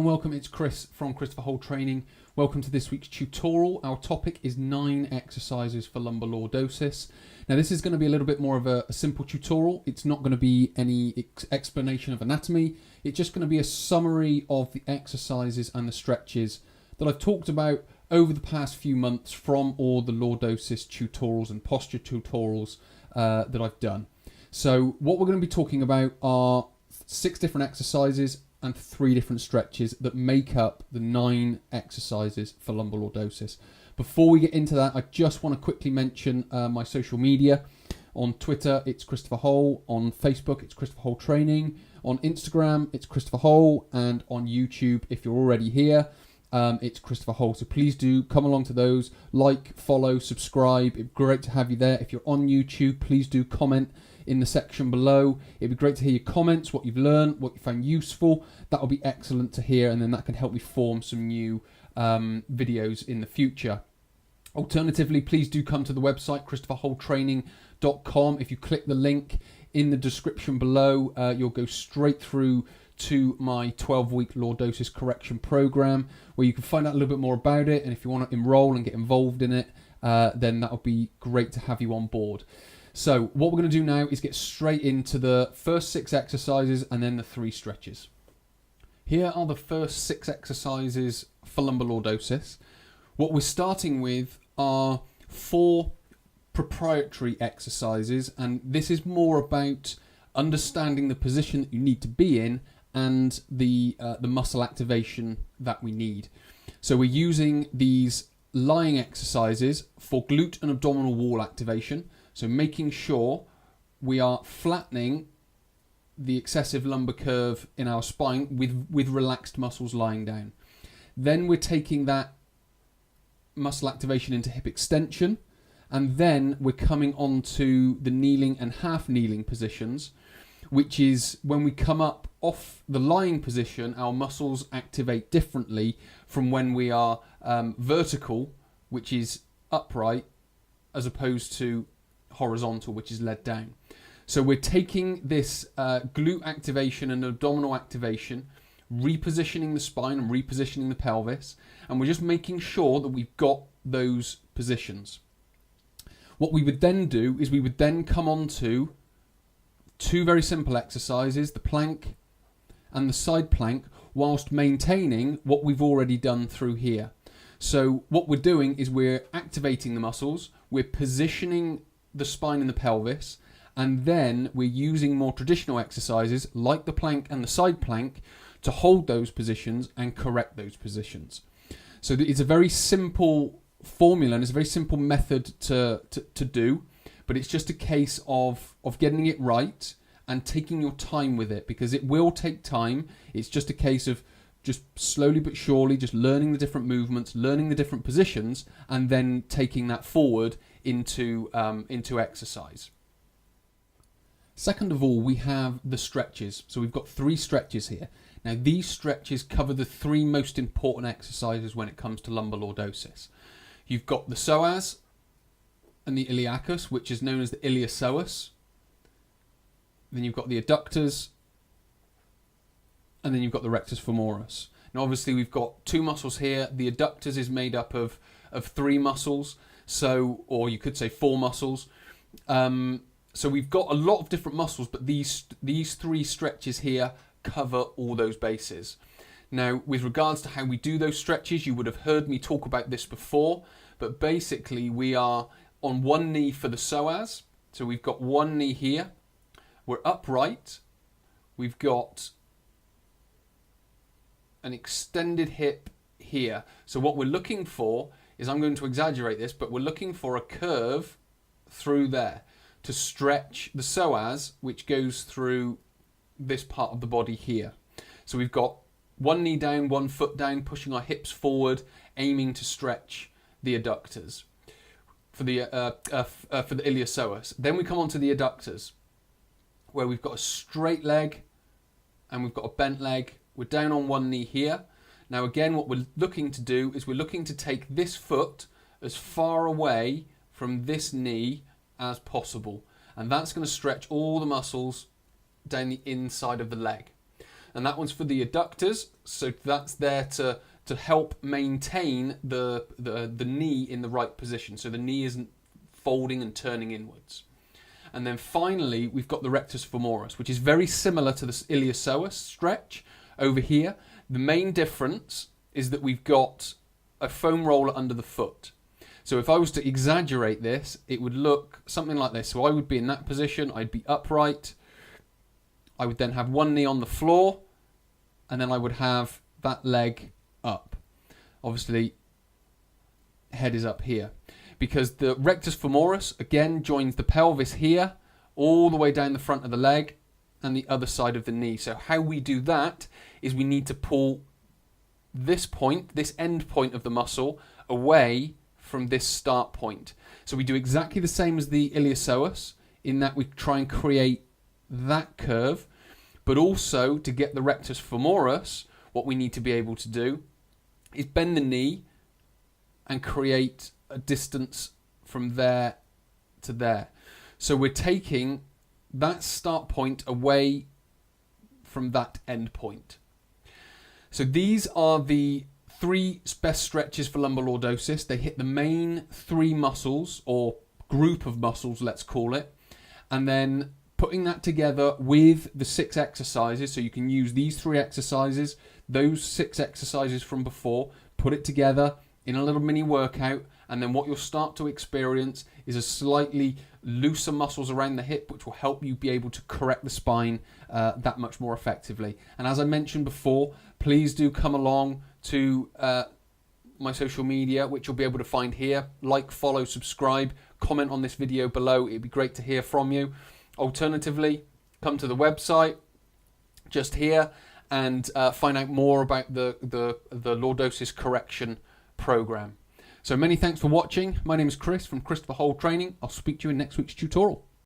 and welcome. It's Chris from Christopher Hole Training. Welcome to this week's tutorial. Our topic is 9 exercises for lumbar lordosis. Now this is going to be a little bit more of a simple tutorial. It's not going to be any explanation of anatomy. It's just going to be a summary of the exercises and the stretches that I've talked about over the past few months from all the lordosis tutorials and posture tutorials that I've done. So what we're going to be talking about are 6 different exercises and 3 different stretches that make up the 9 exercises for lumbar lordosis. Before we get into that, I just want to quickly mention my social media. On Twitter, it's Christopher Hole. On Facebook, it's Christopher Hole Training. On Instagram, it's Christopher Hole. And on YouTube, if you're already here, it's Christopher Hole. So please do come along to those. Like, follow, subscribe. It'd be great to have you there. If you're on YouTube, please do comment in the section below. It'd be great to hear your comments, what you've learned, what you found useful. That will be excellent to hear, and then that can help me form some new videos in the future. Alternatively, please do come to the website christopherholetraining.com. If you click the link in the description below, you'll go straight through to my 12-week lordosis correction program, where you can find out a little bit more about it, and if you want to enroll and get involved in it, then that would be great to have you on board. So what we're going to do now is get straight into the first 6 exercises and then the 3 stretches. Here are the first 6 exercises for lumbar lordosis. What we're starting with are 4 proprietary exercises, and this is more about understanding the position that you need to be in and the muscle activation that we need. So we're using these lying exercises for glute and abdominal wall activation. So making sure we are flattening the excessive lumbar curve in our spine with relaxed muscles lying down. Then we're taking that muscle activation into hip extension, and then we're coming on to the kneeling and half kneeling positions, which is when we come up off the lying position, our muscles activate differently from when we are vertical, which is upright, as opposed to horizontal, which is led down. So we're taking this glute activation and abdominal activation, repositioning the spine and repositioning the pelvis, and we're just making sure that we've got those positions. What we would then do is we would then come on to 2 very simple exercises, the plank and the side plank, whilst maintaining what we've already done through here. So what we're doing is we're activating the muscles, we're positioning the spine and the pelvis, and then we're using more traditional exercises like the plank and the side plank to hold those positions and correct those positions. So it's a very simple formula and it's a very simple method to do, but it's just a case of getting it right and taking your time with it, because it will take time. It's just a case of just slowly but surely just learning the different movements, learning the different positions, and then taking that forward into exercise. Second of all, we have the stretches. So we've got 3 stretches here. Now these stretches cover the 3 most important exercises when it comes to lumbar lordosis. You've got the psoas and the iliacus, which is known as the iliopsoas. Then you've got the adductors, and then you've got the rectus femoris. Now obviously we've got 2 muscles here. The adductors is made up of 3 muscles, so, or you could say 4 muscles. So we've got a lot of different muscles, but these 3 stretches here cover all those bases. Now with regards to how we do those stretches, you would have heard me talk about this before, but basically we are on one knee for the psoas. So we've got one knee here, we're upright, we've got an extended hip here. So what we're looking for is, I'm going to exaggerate this, but we're looking for a curve through there to stretch the psoas, which goes through this part of the body here. So we've got one knee down, one foot down, pushing our hips forward, aiming to stretch the adductors for the iliopsoas. Then we come on to the adductors, where we've got a straight leg and we've got a bent leg. We're down on one knee here. Now again, what we're looking to do is we're looking to take this foot as far away from this knee as possible. And that's going to stretch all the muscles down the inside of the leg. and that one's for the adductors. So that's there to help maintain the knee in the right position, so the knee isn't folding and turning inwards. And then finally, we've got the rectus femoris, which is very similar to the iliopsoas stretch over here. The main difference is that we've got a foam roller under the foot. So if I was to exaggerate this, it would look something like this. So I would be in that position, I'd be upright. I would then have one knee on the floor, and then I would have that leg up. Obviously, head is up here. Because the rectus femoris, again, joins the pelvis here, all the way down the front of the leg and the other side of the knee. So how we do that is we need to pull this point, this end point of the muscle, away from this start point. So we do exactly the same as the iliopsoas, in that we try and create that curve, but also to get the rectus femoris, what we need to be able to do is bend the knee and create a distance from there to there. So we're taking that start point away from that end point. So these are the 3 best stretches for lumbar lordosis. They hit the main 3 muscles, or group of muscles, let's call it, and then putting that together with the 6 exercises. So you can use these 3 exercises, those 6 exercises from before, put it together in a little mini workout, and then what you'll start to experience is a slightly looser muscles around the hip, which will help you be able to correct the spine that much more effectively. And as I mentioned before, please do come along to my social media, which you'll be able to find here. Like, follow, subscribe, comment on this video below. It'd be great to hear from you. Alternatively, come to the website just here and find out more about the lordosis correction program. So many thanks for watching. My name is Chris from Chris for Whole Training. I'll speak to you in next week's tutorial.